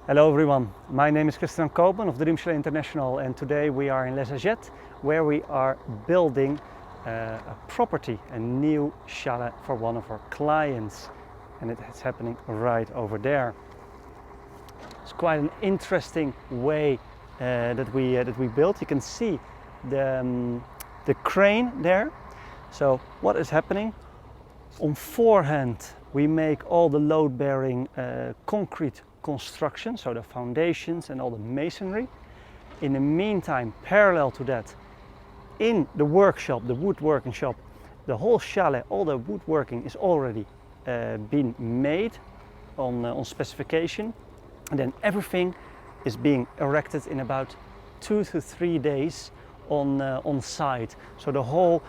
Hello everyone, my name is Christian Koopman of Dream Chalet International, and today we are in Les Agettes where we are building a property, a new chalet for one of our clients, and it's happening right over there. It's quite an interesting way that we built. You can see the crane there. So what is happening? On forehand we make all the load-bearing concrete construction, so the foundations and all the masonry. In the meantime, parallel to that, in the workshop, the woodworking shop, the whole chalet, all the woodworking is already been made on specification, and then everything is being erected in about 2 to 3 days on site. So the whole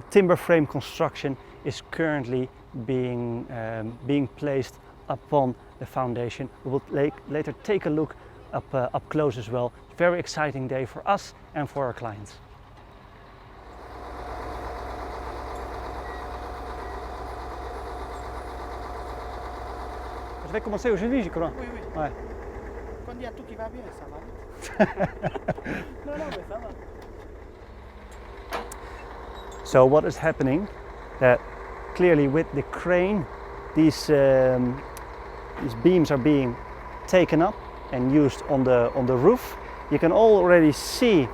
timber frame construction is currently being placed upon the foundation. We will later take a look up close as well. Very exciting day for us and for our clients. Je vais commencer aujourd'hui, je crois. Oui, oui. Ouais. Quand il y a tout qui va bien, ça va vite. Non, non, mais ça va. So what is happening? That clearly with the crane, these beams are being taken up and used on the roof. You can already see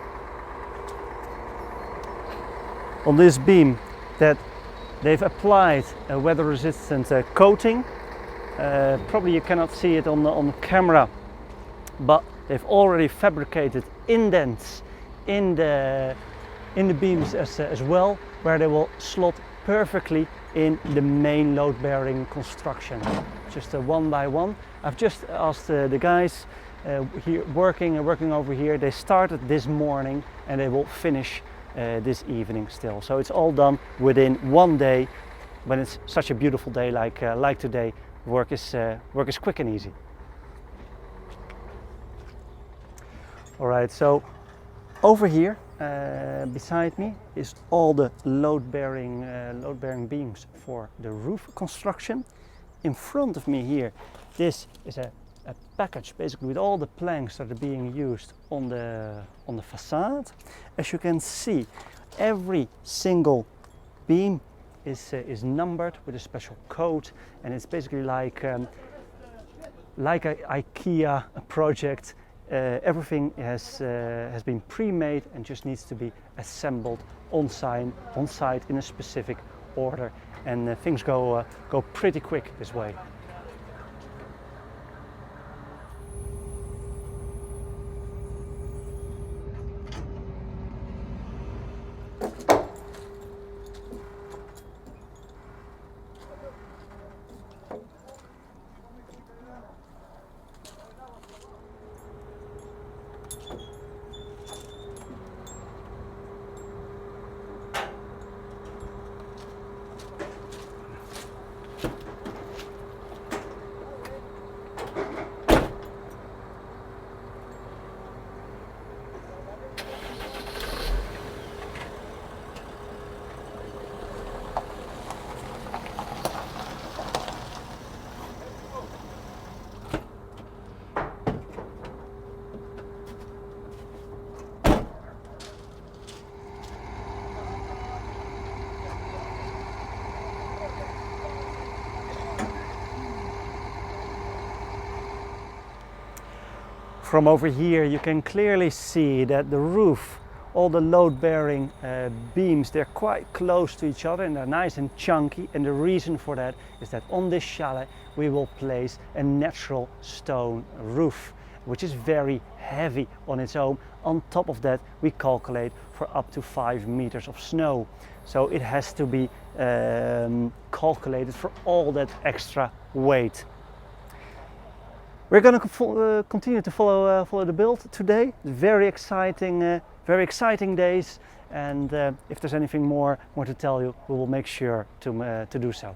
on this beam that they've applied a weather-resistant coating. Probably you cannot see it on the camera, but they've already fabricated indents in the beams as well, where they will slot perfectly in the main load-bearing construction. Just one by one. I've just asked the guys here working over here. They started this morning and they will finish this evening still. So it's all done within one day. When it's such a beautiful day like today, work is quick and easy. All right, so over here beside me is all the load-bearing beams for the roof construction. In front of me here, this is a package basically with all the planks that are being used on the facade. As you can see, every single beam is numbered with a special code, and it's basically like an IKEA project. Everything has been pre-made and just needs to be assembled on site in a specific order, and things go pretty quick this way. From over here you can clearly see that the roof, all the load-bearing beams, they're quite close to each other and they're nice and chunky, and the reason for that is that on this chalet we will place a natural stone roof, which is very heavy on its own. On top of that we calculate for up to 5 meters of snow, so it has to be calculated for all that extra weight. We're going to continue to follow the build today. Very exciting days, and if there's anything more to tell you, we will make sure to do so.